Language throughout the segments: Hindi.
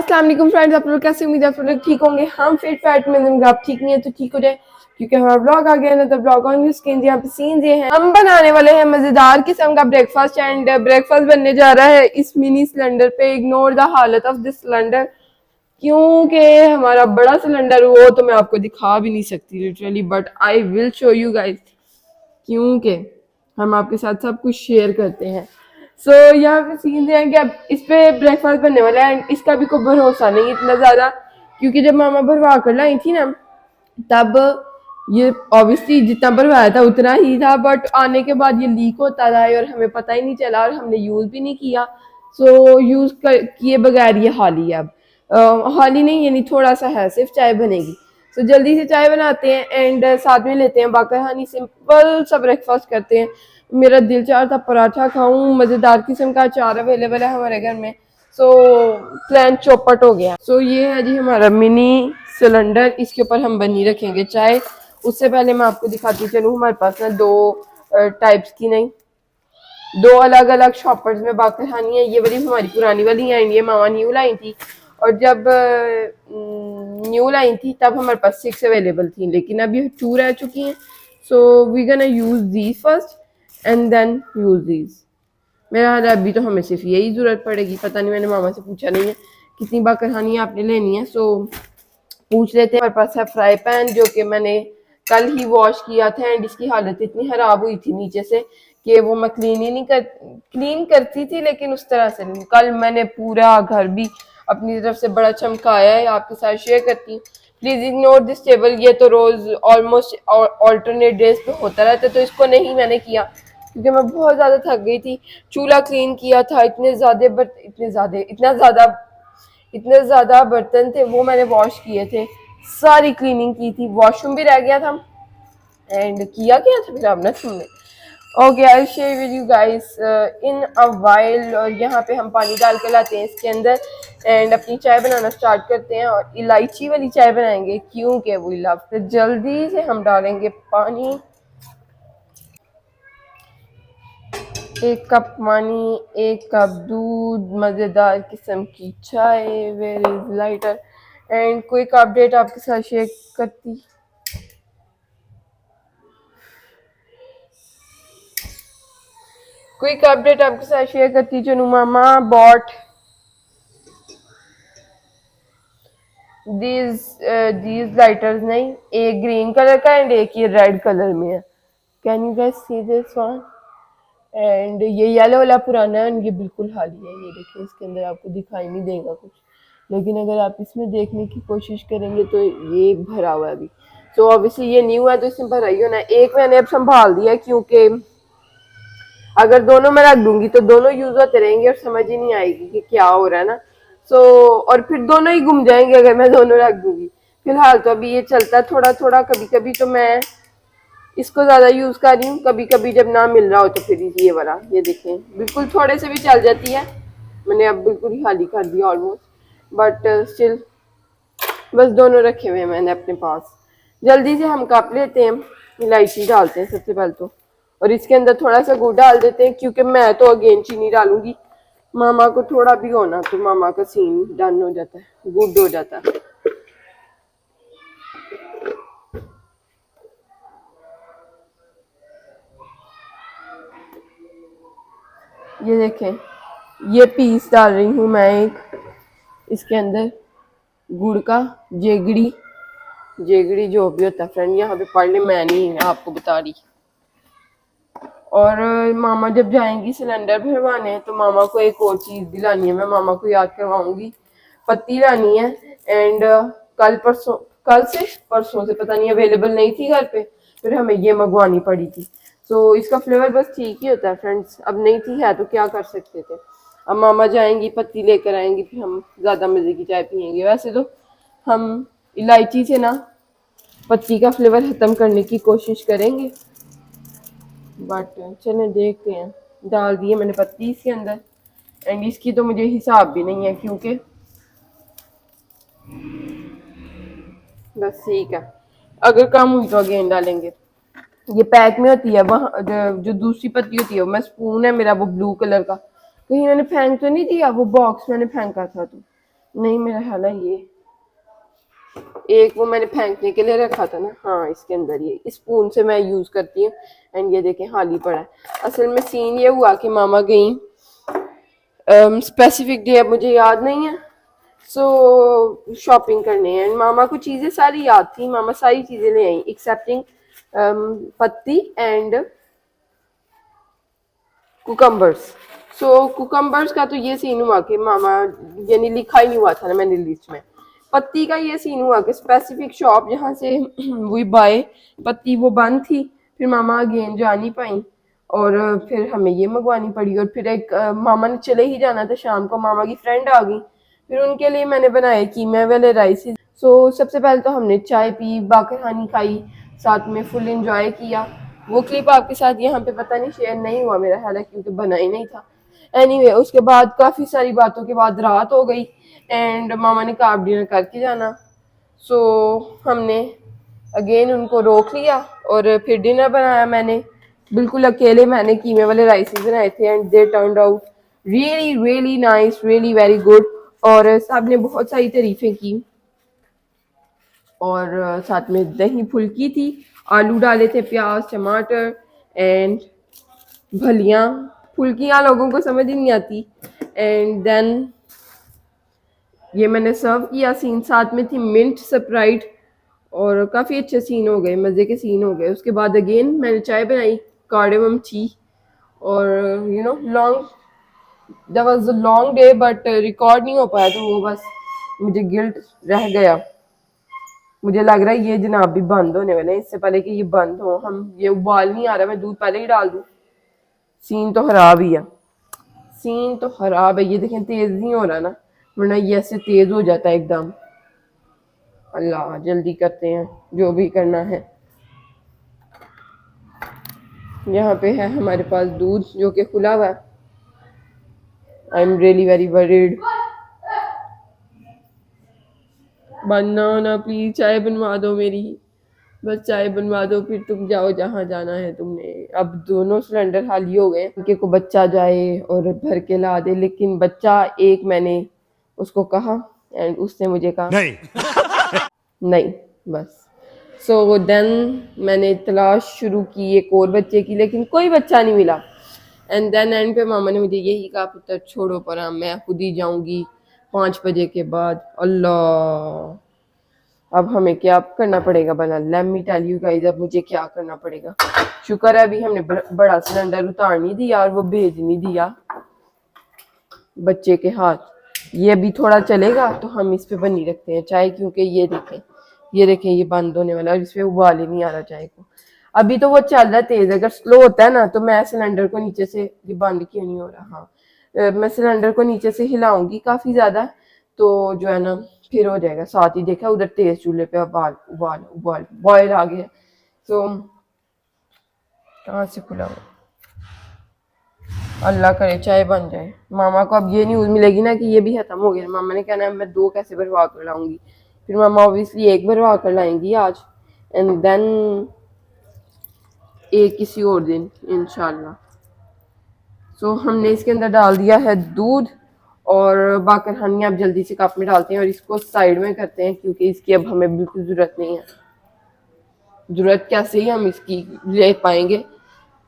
अस्सलाम वालेकुम फ्रेंड्स, आप लोग कैसे? उम्मीद है आप लोग ठीक होंगे। हम फिट फैट में अगर आप ठीक नहीं है तो ठीक हो जाए, क्योंकि हमारा ब्लॉग आ गया ना। तो ब्लॉग ऑन स्क्रीन यहाँ पे सीन ये हैं। हम बनाने वाले हैं मजेदार किस्म का ब्रेकफास्ट एंड ब्रेकफास्ट बनने जा रहा है इस मिनी सिलेंडर पे। इग्नोर द हालत ऑफ दिस सिलेंडर, क्योंकि हमारा बड़ा सिलेंडर वो तो मैं आपको दिखा भी नहीं सकती literally, but I will show you guys, क्योंकि हम आपके साथ सब कुछ शेयर करते हैं। सो यहाँ पे सीन है कि अब इस पे ब्रेकफास्ट बनने वाला है एंड इसका भी कोई भरोसा नहीं इतना ज़्यादा, क्योंकि जब मामा भरवा कर लाई थी ना, तब ये ऑब्वियसली जितना भरवाया था उतना ही था, बट आने के बाद ये लीक होता रहा है और हमें पता ही नहीं चला और हमने यूज़ भी नहीं किया। सो यूज़ किए बगैर ये हाली है अब। हाली नहीं, यानी थोड़ा सा है, सिर्फ चाय बनेगी। सो जल्दी से चाय बनाते हैं एंड साथ में लेते हैं बाकर हनी। सिंपल सा ब्रेकफास्ट करते हैं। मेरा दिल चाह था पराठा खाऊं, मज़ेदार किस्म का अचार अवेलेबल है हमारे घर में। सो प्लान चौपट हो गया। सो ये है जी हमारा मिनी सिलेंडर, इसके ऊपर हम बनी रखेंगे चाय। उससे पहले मैं आपको दिखाती चलूँ, हमारे पास ना दो टाइप्स की नहीं, दो अलग अलग शॉपर्स में बाकर हानी है। ये वाली हमारी पुरानी वाली है, ये मामा न्यू लाई थी, और जब न्यू लाई थी तब हमारे पास 6 अवेलेबल थी, लेकिन अब ये 2 रह चुकी हैं। So we gonna use these first and then use these. मेरा हाल अभी तो हमें सिर्फ यही जरूरत पड़ेगी। पता नहीं, मैंने मामा से पूछा नहीं है कितनी बाकर हानी आपने लेनी है। सो पूछ लेते हैं। हमारे पास है फ्राई पैन, जो कि मैंने कल ही वॉश किया था एंड इसकी हालत इतनी खराब हुई थी नीचे से कि वो मैं क्लीन करती थी, लेकिन उस तरह से नहीं। कल मैंने पूरा घर भी अपनी तरफ से बड़ा चमकाया है, आपके साथ शेयर करती हूँ। Please ignore this table. ये तो रोज ऑलमोस्ट ऑल्टरनेट डेज पे होता रहता है, तो इसको नहीं मैंने किया क्योंकि मैं बहुत ज्यादा थक गई थी। चूल्हा क्लीन किया था, इतने ज्यादा बर्तन थे वो मैंने वॉश किए थे, सारी क्लीनिंग की थी। वॉशरूम भी रह गया था एंड किया क्या था फिर आपने तुमने। Okay, I share with you guys in a while. और यहाँ पे हम पानी डाल के लाते हैं इसके अंदर एंड अपनी चाय बनाना स्टार्ट करते हैं, और इलायची वाली चाय बनाएंगे क्योंकि वो लव। फिर जल्दी से हम डालेंगे पानी, 1 कप पानी, 1 कप दूध, मज़ेदार किस्म की चाय। Where is lighter and quick update आपके साथ शेयर करती। क्विक अपडेट आपके साथ शेयर करती चलूँ। मामा बॉट दीज लाइटर्स, नहीं, एक ग्रीन कलर का एंड एक ये रेड कलर में है। Can you guys see this one? And ये येलो वाला पुराना है एंड ये बिल्कुल खाली है। ये देखिए, इसके अंदर आपको दिखाई नहीं देगा कुछ, लेकिन अगर आप इसमें देखने की कोशिश करेंगे तो ये भरा हुआ है अभी। सो ऑब्वियसली ये न्यू है तो इसमें भरा ही होना है। एक मैंने अब संभाल दिया, क्योंकि अगर दोनों मैं रख दूंगी तो दोनों यूज होते रहेंगे और समझ ही नहीं आएगी कि क्या हो रहा है ना। सो और फिर दोनों ही घूम जाएंगे अगर मैं दोनों रख दूंगी। फिलहाल तो अभी ये चलता है थोड़ा थोड़ा, कभी कभी तो मैं इसको ज्यादा यूज कर रही हूँ, कभी कभी जब ना मिल रहा हो तो फिर ये वाला, ये देखें, बिल्कुल थोड़े से भी चल जाती है। मैंने अब बिल्कुल ही खाली कर दिया ऑलमोस्ट, बट स्टिल बस दोनों रखे हुए हैं मैंने अपने पास। जल्दी से हम कप लेते हैं, इलायची डालते हैं सबसे पहले तो, और इसके अंदर थोड़ा सा गुड़ डाल देते हैं, क्योंकि मैं तो अगेन चीनी डालूंगी। मामा को थोड़ा भी होना तो मामा का सीन डन हो जाता है, गुड हो जाता है। ये देखें, ये पीस डाल रही हूँ मैं एक इसके अंदर गुड़ का। जेगड़ी जेगड़ी जो भी होता है फ्रेंड, यहाँ पे पढ़ ले, मैं नहीं आपको बता रही। और मामा जब जाएंगी सिलेंडर भरवाने तो मामा को एक और चीज़ भी लानी है, मैं मामा को याद करवाऊंगी। पत्ती लानी है एंड कल से परसों से पता नहीं अवेलेबल नहीं थी घर पे, फिर हमें ये मंगवानी पड़ी थी। सो इसका फ्लेवर बस ठीक ही होता है फ्रेंड्स, अब नहीं थी है तो क्या कर सकते थे। अब मामा जाएंगी, पत्ती लेकर आएंगी, फिर हम ज़्यादा मज़े की चाय पियेंगे। वैसे तो हम इलायची से ना पत्ती का फ्लेवर ख़त्म करने की कोशिश करेंगे, बट चले देखते हैं। डाल दिए मैंने पत्ती इसके अंदर एंड इसकी तो मुझे हिसाब भी नहीं है, क्योंकि बस ठीक है, अगर कम हुई तो अगेन डालेंगे। ये पैक में होती है, वहाँ जो दूसरी पत्ती होती है, मैं स्पून है मेरा वो ब्लू कलर का, कहीं मैंने फेंक तो नहीं दिया, वो बॉक्स मैंने फेंका था तो नहीं, मेरा ख्याल है ये एक वो मैंने फेंकने के लिए रखा था ना, हाँ इसके अंदर ये स्पून से मैं यूज करती हूँ। एंड ये देखें खाली पड़ा है। असल में सीन ये हुआ कि मामा गई, स्पेसिफिक डे अब मुझे याद नहीं है, सो शॉपिंग करने हैं। मामा को चीजें सारी याद थी, मामा सारी चीजें ले आई एक्सेप्टिंग पत्ती एंड कुकम्बर्स। सो कुकम्बर्स का तो ये सीन हुआ कि मामा, यानी लिखा ही नहीं हुआ था ना मैंने लिस्ट में। पत्ती का ये सीन हुआ कि स्पेसिफिक शॉप जहाँ से वी बाय पत्ती वो बंद थी, फिर मामा अगेन जा नहीं पाई और फिर हमें ये मंगवानी पड़ी। और फिर एक मामा ने चले ही जाना था शाम को, मामा की फ्रेंड आ गई, फिर उनके लिए मैंने बनाए कीमे वाले राइस। सो सबसे पहले तो हमने चाय पी, बाकरहानी खाई, साथ में फुल इंजॉय किया। वो क्लिप आपके साथ यहाँ पे पता नहीं शेयर नहीं हुआ मेरा ख्याल है, क्योंकि बना ही नहीं था। एनीवे उसके बाद काफ़ी सारी बातों के बाद रात हो गई एंड मामा ने कहा आप डिनर करके जाना। सो हमने अगेन उनको रोक लिया और फिर डिनर बनाया मैंने, बिल्कुल अकेले मैंने कीमे वाले राइसेस बनाए थे and they turned out really really nice, really very good. और सब ने बहुत सारी तारीफें की। और साथ में दही फुल्की थी, आलू डाले थे, प्याज टमाटर एंड भलियाँ। फुल्कियाँ लोगों को समझ ही नहीं आती। एंड देन ये मैंने सर्व किया, सीन साथ में थी मिंट स्प्राइट और काफ़ी अच्छे सीन हो गए, मज़े के सीन हो गए। उसके बाद अगेन मैंने चाय बनाई कार्डेमम टी। और long that was a long day but record नहीं हो पाया, तो वो बस मुझे गिल्ट रह गया। मुझे लग रहा है ये जनाब भी बंद होने वाले हैं, इससे पहले कि ये बंद हो हम ये उबाल नहीं आ रहा, मैं दूध पहले ही डाल दूँ। सीन तो खराब ही है, सीन तो खराब है। ये देखें तेज नहीं हो रहा ना, वरना ये ऐसे तेज हो जाता है एकदम। अल्लाह जल्दी करते हैं जो भी करना है। यहाँ पे है हमारे पास दूध जो कि खुला हुआ है। I am really very worried. बनना ना प्लीज, चाय बनवा दो मेरी, बस चाय बनवा दो, फिर तुम जाओ जहाँ जाना है तुमने। अब दोनों सिलेंडर खाली हो गए, उनके को बच्चा जाए और भर के ला दे, लेकिन बच्चा एक मैंने उसको कहा एंड उसने मुझे कहा नहीं नहीं बस। सो देन मैंने तलाश शुरू की एक और बच्चे की, लेकिन कोई बच्चा नहीं मिला। एंड देन एंड पे मामा ने मुझे यही कहा पुत्र छोड़ो पर मैं खुद ही जाऊंगी 5 बजे के बाद। अल्लाह अब हमें क्या करना पड़ेगा भला, let me tell you guys, अब मुझे क्या करना पड़ेगा। शुक्र है अभी हमने बड़ा सिलेंडर उतार नहीं दिया और वो भेज नहीं दिया बच्चे के हाथ। ये अभी थोड़ा चलेगा तो हम इस पे बनी रखते हैं चाय, क्योंकि ये देखें ये बंद होने वाला है, इस पे उबाल ही नहीं आ रहा चाय को। अभी तो वो चल रहा है तेज, अगर स्लो होता है ना तो मैं सिलेंडर को नीचे से, ये बंद क्यों नहीं हो रहा, हाँ मैं सिलेंडर को नीचे से हिलाऊंगी काफी ज्यादा, तो जो है ना फिर हो जाएगा। साथ ही देखा उधर तेज चूल्हे पे उबाल उबाल उबाल बॉयल आ गया। तो कहाँ से खुला हुआ, अल्लाह करे चाय बन जाए। मामा को अब ये न्यूज़ मिलेगी ना कि ये भी खत्म हो गया, मामा ने कहना है मैं 2 कैसे भरवा कर लाऊंगी। फिर मामा ऑब्वियसली 1 भरवा कर लाएंगी आज एंड देन एक किसी और दिन इंशाल्लाह। सो हमने इसके अंदर डाल दिया है दूध और बाकरहानी आप जल्दी से कप में डालते हैं और इसको साइड में करते हैं, क्योंकि इसकी अब हमें बिल्कुल ज़रूरत नहीं है। ज़रूरत कैसे ही हम इसकी ले पाएंगे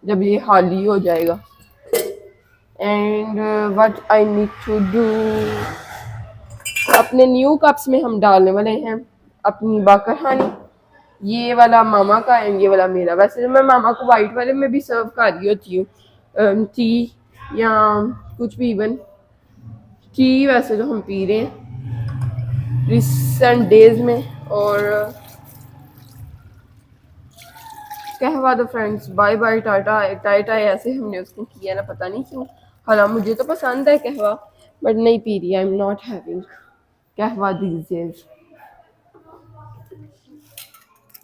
जब ये खाली हो जाएगा। And what I need to do, अपने न्यू कप्स में हम डालने वाले हैं अपनी बाकरहानी। ये वाला मामा का एंड ये वाला मेरा। वैसे तो मैं मामा को वाइट वाले में भी सर्व कर रही होती हूँ टी या कुछ भी, इवन टी वैसे तो हम पी रहे हैं रिसेंट डेज में। और कहवा दो friends, bye bye tata tata ऐसे हमने उसको किया ना, पता नहीं क्यों। हालांकि मुझे तो पसंद है कहवा बट नहीं पी रही, आई एम नॉट हैविंग कहवा दीज डेज।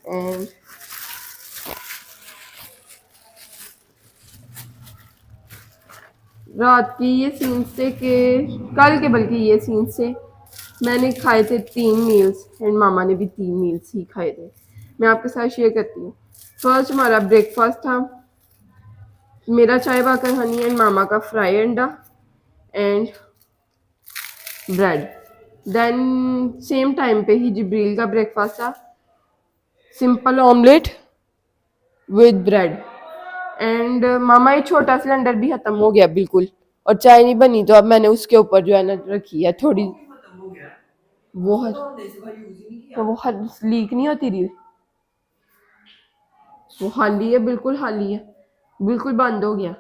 एंड रात की ये सीन से के कल के बल्कि ये सीन से मैंने खाए थे 3 मील्स एंड मामा ने भी 3 मील्स ही खाए थे। मैं आपके साथ शेयर करती हूँ। फर्स्ट हमारा ब्रेकफास्ट था, मेरा चाय बाकर हनी एंड मामा का फ्राई अंडा and bread. Then same time पे ही जिब्रील का ब्रेकफास्ट था, simple omelette with bread. And मामा ये छोटा सिलेंडर भी खत्म हो गया बिल्कुल, और चाय नहीं बनी, तो अब मैंने उसके ऊपर जो है ना रखी है थोड़ी, वो तो वो लीक नहीं होती रही, वो खाली है, बिल्कुल खाली है, बिल्कुल बंद हो गया।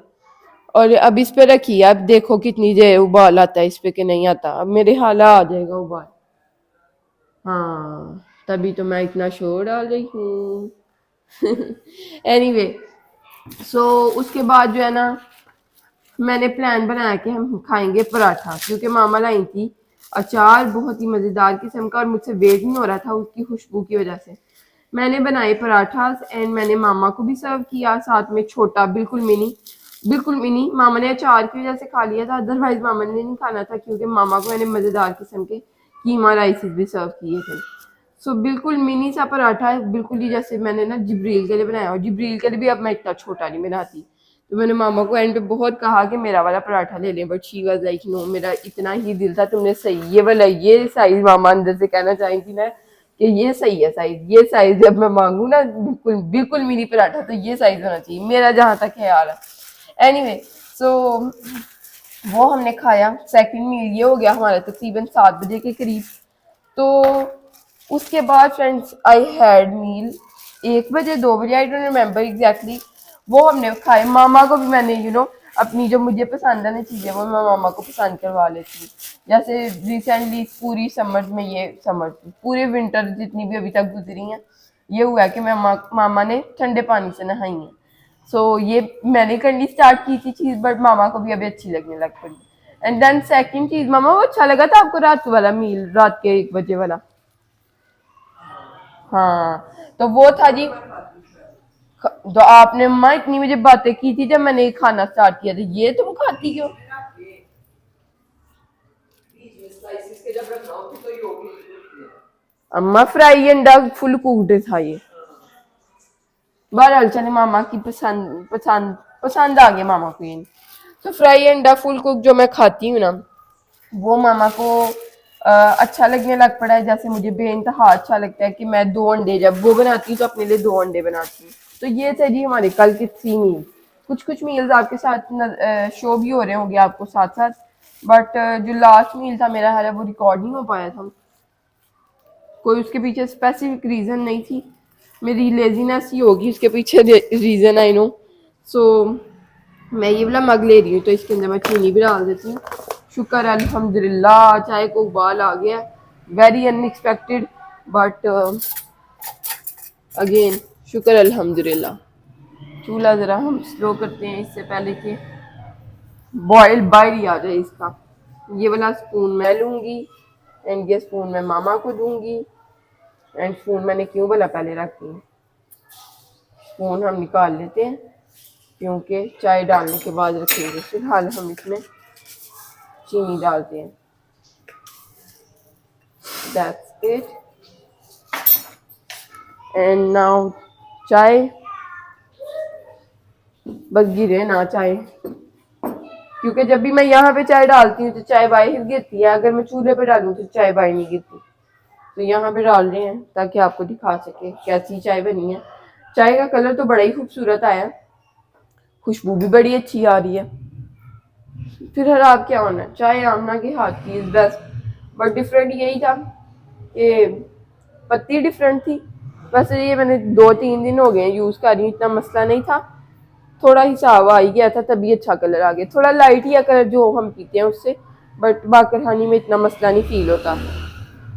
और अब इस पे रखी है, अब देखो कितनी देर उबाल आता है इस पे कि नहीं आता, अब मेरे हाला आ जाएगा उबाल। हाँ तभी तो मैं इतना शोर डाल रही हूँ। एनीवे सो उसके बाद जो है ना मैंने प्लान बनाया कि हम खाएंगे पराठा, क्योंकि मामा लाई थी अचार बहुत ही मज़ेदार किस्म का, और मुझसे वेट नहीं हो रहा था उसकी खुशबू की वजह से। मैंने बनाए पराठा एंड मैंने मामा को भी सर्व किया, साथ में छोटा बिल्कुल मिनी, बिल्कुल मिनी। मामा ने अचार की वजह से खा लिया था, अदरवाइज मामा ने नहीं खाना था, क्योंकि मामा को मैंने मज़ेदार किस्म के कीमा राइसेस भी सर्व किए थे। सो बिल्कुल मिनी सा पराठा है, बिल्कुल ही जैसे मैंने ना जिब्रील के लिए बनाया, और जिब्रील के लिए भी अब मैं इतना छोटा नहीं बनाती। तो मैंने मामा को एंड पे बहुत कहा कि मेरा वाला पराठा ले लें, but she was like no, मेरा इतना ही दिल था, तुमने सही ये वाला ये साइज, मामा अंदर से कहना चाही थी ना कि ये सही है साइज, ये साइज जब मैं मांगू ना बिल्कुल बिल्कुल मिनी पराठा तो ये साइज होना चाहिए, मेरा जहाँ तक ख्याल है। एनीवे सो वो हमने खाया, सेकंड मील ये हो गया हमारा तकरीबन 7 बजे के करीब। तो उसके बाद फ्रेंड्स आई हैड मील 1 बजे 2 बजे, आई डोंट रिमेम्बर एग्जैक्टली। वो हमने खाए, मामा को भी मैंने अपनी जो मुझे पसंद है ना चीज़ें वो मैं मामा को पसंद करवा लेती हूँ। जैसे रिसेंटली पूरी समर में, ये समर पूरे विंटर जितनी भी अभी तक गुजरी हैं, ये हुआ है कि मैं मामा ने ठंडे पानी से नहाई है। सो ये मैंने करनी स्टार्ट की थी चीज़, बट मामा को भी अभी अच्छी लगने लग पड़ी। एंड देन सेकंड चीज़, मामा वो अच्छा लगा था आपको रात वाला मील, रात के 1 बजे वाला? हाँ तो वो था जी। तो आपने मम्मा इतनी मुझे बातें की थी जब मैंने खाना स्टार्ट किया था, ये तुम खाती क्यों? अम्मा फ्राई अंडा फुल कुक्ड था ये। बहरहाल चले, मामा की पसंद पसंद पसंद आ गया मामा को ये। तो फ्राई अंडा फुल कुक जो मैं खाती हूँ ना, वो मामा को अच्छा लगने लग पड़ा है, जैसे मुझे बेइंतहा अच्छा लगता है कि मैं 2 अंडे जब वो बनाती हूँ तो अपने लिए 2 अंडे बनाती हूँ। तो ये थे जी हमारे कल के 3 मील। कुछ कुछ मील्स आपके साथ शो भी हो रहे होंगे आपको साथ साथ, बट जो लास्ट मील था मेरा है वो रिकॉर्ड नहीं हो पाया था। कोई उसके पीछे स्पेसिफिक रीज़न नहीं थी, मेरी लेजीनेस ही होगी उसके पीछे रीज़न, आई नो। सो मैं ये वाला मग ले रही हूँ तो इसके अंदर मैं चीनी भी डाल देती हूँ। शुक्र अल्हम्दुलिल्लाह चाय को उबाल आ गया, वेरी अनएक्सपेक्टेड, बट अगेन शुक्र अल्हम्दुलिल्लाह। चूल्हा ज़रा हम स्लो करते हैं इससे पहले कि बॉयल बाहर ही आ जाए इसका। ये वाला स्पून मैं लूँगी एंड ये स्पून मैं मामा को दूँगी। एंड स्पून मैंने क्यों भला पहले रखी है, स्पून हम निकाल लेते हैं क्योंकि चाय डालने के बाद रखेंगे। फिलहाल हम इसमें चीनी डालते हैं, दैट्स इट। एंड नाउ चाय बस गिरे ना चाय, क्योंकि जब भी मैं यहाँ पे चाय डालती हूँ तो चाय बाहर गिरती है, अगर मैं चूल्हे पे डालूँ तो चाय बाहर नहीं गिरती। तो यहाँ पे डाल रहे हैं ताकि आपको दिखा सके कैसी चाय बनी है। चाय का कलर तो बड़ा ही खूबसूरत आया, खुशबू भी बड़ी अच्छी आ रही है। फिर खराब क्या होना, चाय आमना के हाथ की इज बेस्ट। बट डिफरेंट यही था कि पत्ती डिफरेंट थी। वैसे ये मैंने 2-3 दिन हो गए यूज़ कर रही हूँ, इतना मसला नहीं था, थोड़ा हिसाब आ ही गया था तभी अच्छा कलर आ गया, थोड़ा लाइट ही कलर जो हम पीते हैं उससे, बट बाकरहानी में इतना मसला नहीं फील होता।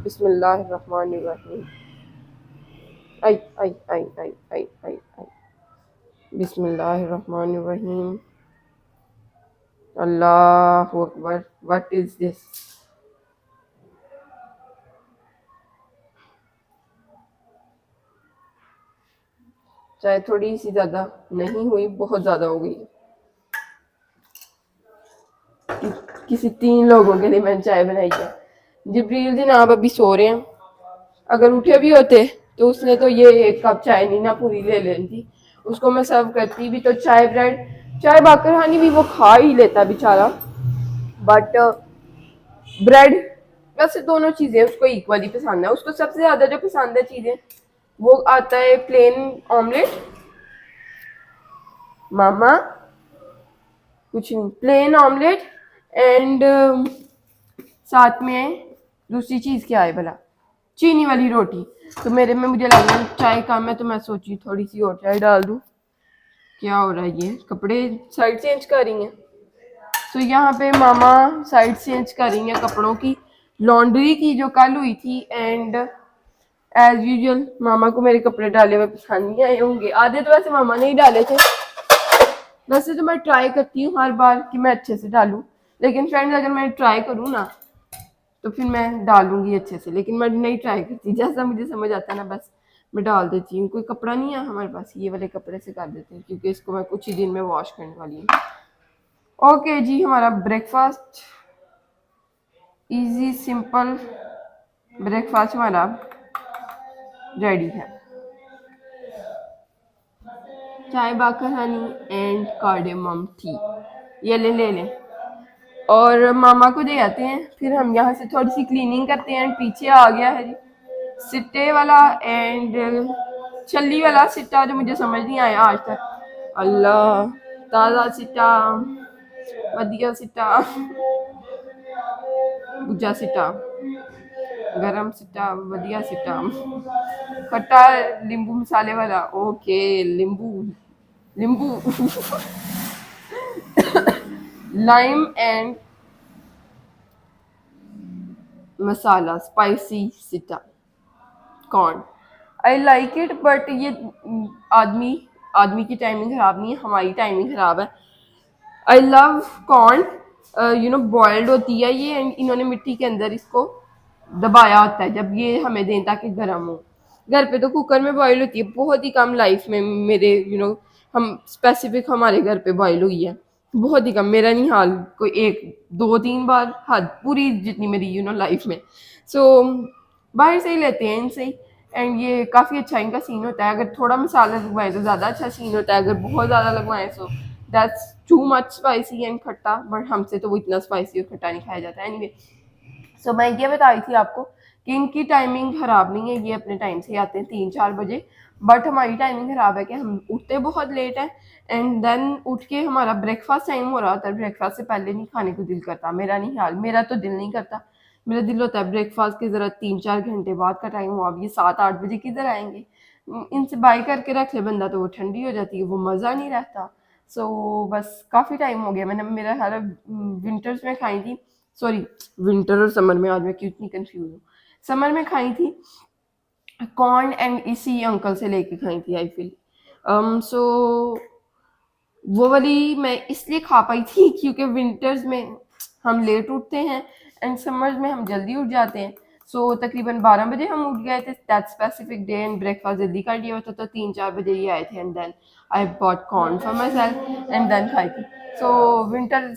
बिस्मिल्लाहिर्रहमानिर्रहीम। आई आई आई आई आई आई आई बिस्मिल्लाहिर्रहमानिर्रहीम। अल्लाहु अकबर, व्हाट इज दिस? चाय थोड़ी सी ज़्यादा नहीं हुई, बहुत ज़्यादा हो गई। किसी 3 लोगों के लिए मैंने चाय बनाई है। जिब्रील जनाब अभी सो रहे हैं, अगर उठे भी होते तो उसने तो ये 1 कप चाय नहीं ना पूरी ले लेनी थी, उसको मैं सर्व करती भी तो चाय ब्रेड, चाय बाकरहानी भी वो खा ही लेता बेचारा, बट ब्रेड वैसे दोनों चीजें उसको इक्वली पसंद है। उसको सबसे ज्यादा जो पसंद है चीजें वो आता है प्लेन ऑमलेट। मामा कुछ नहीं, प्लेन ऑमलेट एंड साथ में दूसरी चीज क्या है भला, चीनी वाली रोटी। तो मेरे में मुझे लग रहा है चाय कम है, तो मैं सोची थोड़ी सी और चाय डाल दूं। क्या हो रहा है, ये कपड़े साइड चेंज कर रही हैं। तो यहाँ पे मामा साइड चेंज कर रही हैं कपड़ों की, लॉन्ड्री की जो कल हुई थी। एंड एज यूजुअल मामा को मेरे कपड़े डाले हुए पसंद नहीं आए होंगे, आधे तो वैसे मामा ने ही डाले थे। वैसे तो मैं ट्राई करती हूँ हर बार कि मैं अच्छे से डालूं, लेकिन फ्रेंड्स अगर मैं ट्राई करूँ ना तो फिर मैं डालूंगी अच्छे से, लेकिन मैं नहीं ट्राई करती, जैसा मुझे समझ आता है ना बस मैं डाल देती हूँ। कोई कपड़ा नहीं है हमारे पास, ये वाले कपड़े से कर देते हैं क्योंकि इसको मैं कुछ ही दिन में वॉश करने वाली हूँ। ओके जी, हमारा ब्रेकफास्ट इजी सिंपल ब्रेकफास्ट हमारा रेडी है। चाय बाकर हनी एंड कार्डेमम टी, ये ले लें और मामा को दे आते हैं। फिर हम यहाँ से थोड़ी सी क्लीनिंग करते हैं। पीछे आ गया है जी सिट्टे वाला एंड छल्ली वाला सिट्टा, जो मुझे समझ नहीं आया आज तक। अल्लाह, ताज़ा सिट्टा, वधिया सिट्टा, गुज्जा सिट्टा, गरम सिट्टा, वधिया सिट्टा, खट्टा नींबू मसाले वाला। ओके, नींबू नींबू लाइम एंड मसाला स्पाइसी सिट्टा corn. I like it, but ये आदमी आदमी की टाइमिंग खराब नहीं है, हमारी टाइमिंग खराब है। I love corn, you know boiled होती है ये एंड इन्होंने मिट्टी के अंदर इसको दबाया होता है जब ये हमें दें ताकि गर्म हो। घर पे तो कुकर में बॉयल होती है, बहुत ही कम लाइफ में मेरे हम स्पेसिफिक हमारे घर पे बॉयल हुई है, बहुत ही कम। मेरा नहीं हाल, कोई एक दो तीन बार हद पूरी जितनी मेरी लाइफ में। सो बाहर से ही लेते हैं इनसे ही। एंड ये काफ़ी अच्छा इनका सीन होता है, अगर थोड़ा मसाला लगवाएं तो ज़्यादा अच्छा सीन होता है, अगर बहुत ज़्यादा लगवाएं तो that's too much spicy and खट्टा। बट हमसे तो वो इतना स्पाइसी और खट्टा नहीं खाया जाता है। एनीवे, सो मैं ये बताई थी आपको कि इनकी टाइमिंग ख़राब नहीं है, ये अपने टाइम से आते हैं 3-4 बजे। बट हमारी टाइमिंग ख़राब है कि हम उठते बहुत लेट हैं एंड देन उठ के हमारा ब्रेकफास्ट टाइम हो रहा होता है। ब्रेकफास्ट से पहले नहीं खाने को दिल करता, मेरा नहीं हाल, मेरा तो दिल नहीं करता। मेरा दिल होता है ब्रेकफास्ट के ज़रा 3-4 घंटे बाद का टाइम हो, अब ये 7-8 बजे किधर आएंगे। इनसे बाई करके रख ले बंदा तो वो ठंडी हो जाती है, वो मज़ा नहीं रहता। सो बस काफ़ी टाइम हो गया, मैंने मेरा हर विंटर्स में खाई थी, सॉरी विंटर और समर में, आज मैं क्यों इतनी कंफ्यूज हूँ। समर में खाई थी कॉर्न एंड इसी अंकल से लेके खाई थी आई फील। सो वो वाली मैं इसलिए खा पाई थी क्योंकि विंटर्स में हम लेट उठते हैं एंड समर्स में हम जल्दी उठ जाते हैं। सो तकरीबन 12 बजे हम उठ गए थे that specific day and breakfast जल्दी कर लिया होता, तो 3-4 बजे ही आए थे and then I bought corn for myself and then खाई थी। सो विंटर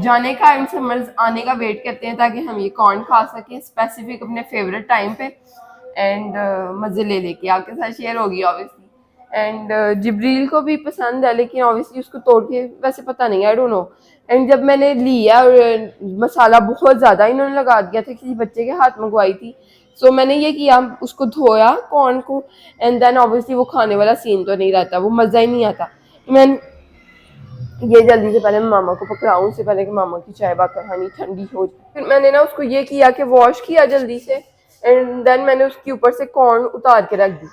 जाने का एंड समर्स आने का वेट करते हैं ताकि हम ये कॉर्न खा सकें स्पेसिफिक अपने फेवरेट टाइम पे एंड मज़े ले लेके आपके साथ शेयर होगी ऑब्वियसली। एंड जिब्रील को भी पसंद है, लेकिन ऑब्वियसली उसको तोड़ के वैसे पता नहीं, आई डोंट नो। एंड जब मैंने लिया मसाला बहुत ज़्यादा इन्होंने लगा दिया था, किसी बच्चे के हाथ मंगवाई थी। सो मैंने ये किया, उसको धोया कॉर्न को एंड देन ऑब्वियसली वो खाने वाला सीन तो नहीं रहता, वो मज़ा ही नहीं आता। मैं ये जल्दी से पहले मामा को पकड़ाऊँ, उससे पहले कि मामा की चाय बाकर हनी ठंडी हो जाए। फिर मैंने ना उसको ये किया कि वॉश किया जल्दी से एंड देन मैंने उसके ऊपर से कॉर्न उतार के रख दी,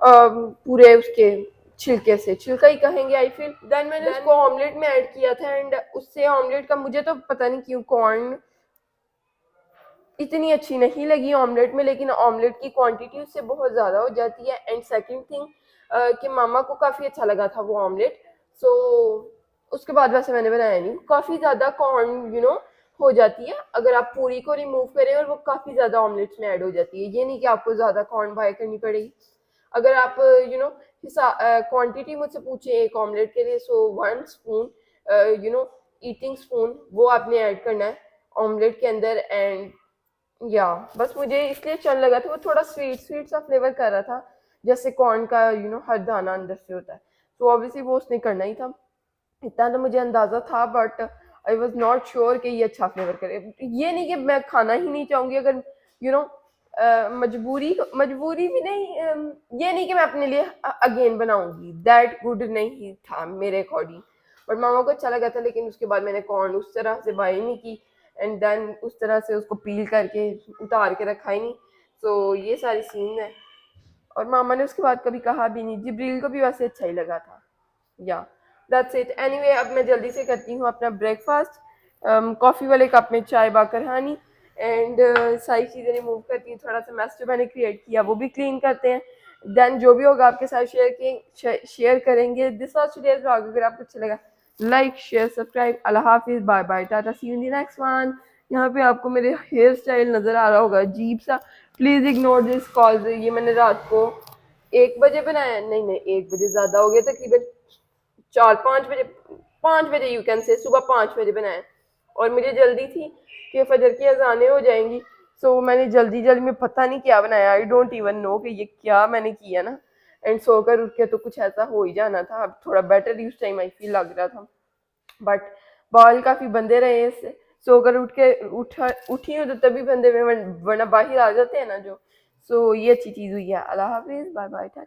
पूरे उसके छिलके से, छिलका ही कहेंगे आई फील। देन मैंने उसको ऑमलेट में ऐड किया था एंड उससे ऑमलेट का मुझे तो पता नहीं क्यों कॉर्न इतनी अच्छी नहीं लगी ऑमलेट में, लेकिन ऑमलेट की क्वांटिटी उससे बहुत ज़्यादा हो जाती है। एंड सेकंड थिंग कि मामा को काफ़ी अच्छा लगा था वो ऑमलेट। सो उसके बाद वैसे मैंने बनाया नहीं, काफ़ी ज़्यादा कॉर्न हो जाती है अगर आप पूरी को रिमूव करें, और वो काफ़ी ज़्यादा ऑमलेट्स में ऐड हो जाती है। ये नहीं कि आपको ज़्यादा कॉर्न बाय करनी पड़ेगी। अगर आप क्वांटिटी मुझसे पूछें एक ऑमलेट के लिए, सो 1 स्पून ईटिंग स्पून वो आपने ऐड करना है ऑमलेट के अंदर। एंड या बस मुझे इसलिए चल लगा था, वो थोड़ा स्वीट स्वीट सा फ्लेवर कर रहा था जैसे कॉर्न का हर दाना अंदर से होता है। तो ऑब्वियसली वो उसने करना ही था, इतना तो मुझे अंदाज़ा था। But I was not sure कि ये अच्छा फ्लेवर करे। ये नहीं कि मैं खाना ही नहीं चाहूँगी, अगर यू नो मजबूरी मजबूरी भी नहीं, ये नहीं कि मैं अपने लिए अगेन बनाऊंगी, दैट गुड नहीं था मेरे अकॉर्डिंग। बट मामा को अच्छा लगा था, लेकिन उसके बाद मैंने कॉर्न उस तरह से बाई नहीं की एंड देन उस तरह से उसको पील करके उतार के रखा ही नहीं। सो ये सारी सीन है, और मामा ने उसके बाद कभी कहा भी नहीं। जिब्रील को भी वैसे अच्छा ही लगा था। या दैट्स इट। एनीवे, अब मैं जल्दी से करती हूँ अपना ब्रेकफास्ट। कॉफ़ी वाले कप में चाय बाकर हानी एंड सारी चीज़ें रिमूव करती हूँ। थोड़ा सा मैस जो मैंने क्रिएट किया वो भी क्लीन करते हैं। देन जो भी होगा आपके साथ शेयर करेंगे। This was today's vlog. अगर आपको अच्छा लगा, लाइक शेयर सब्सक्राइब। अल्लाह हाफिज़, bye bye, tata, see you in the next one. यहाँ पे आपको मेरे हेयर स्टाइल नज़र आ रहा होगा अजीब सा, प्लीज़ इग्नोर दिस कॉल। ये मैंने रात को 1 बजे बनाया, नहीं नहीं 1 बजे ज़्यादा हो गया, तकरीबन 4-5 बजे, 5 बजे यू कैन से, सुबह 5 बजे बनाया। और मुझे जल्दी थी कि फजर की अजानें हो जाएंगी, सो मैंने जल्दी जल्दी में पता नहीं क्या बनाया। आई डोंट इवन नो कि ये क्या मैंने किया ना। एंड सोकर उठ के तो कुछ ऐसा हो ही जाना था। अब थोड़ा बेटर उस टाइम आई फील लग रहा था, बट बाल काफ़ी बंदे रहे इससे। सोकर उठी हूँ तो तभी बंदे में, वरना बाहर आ जाते हैं ना जो। सो ये अच्छी चीज़ हुई है। अल्लाह हाफिज़, बाय बाय।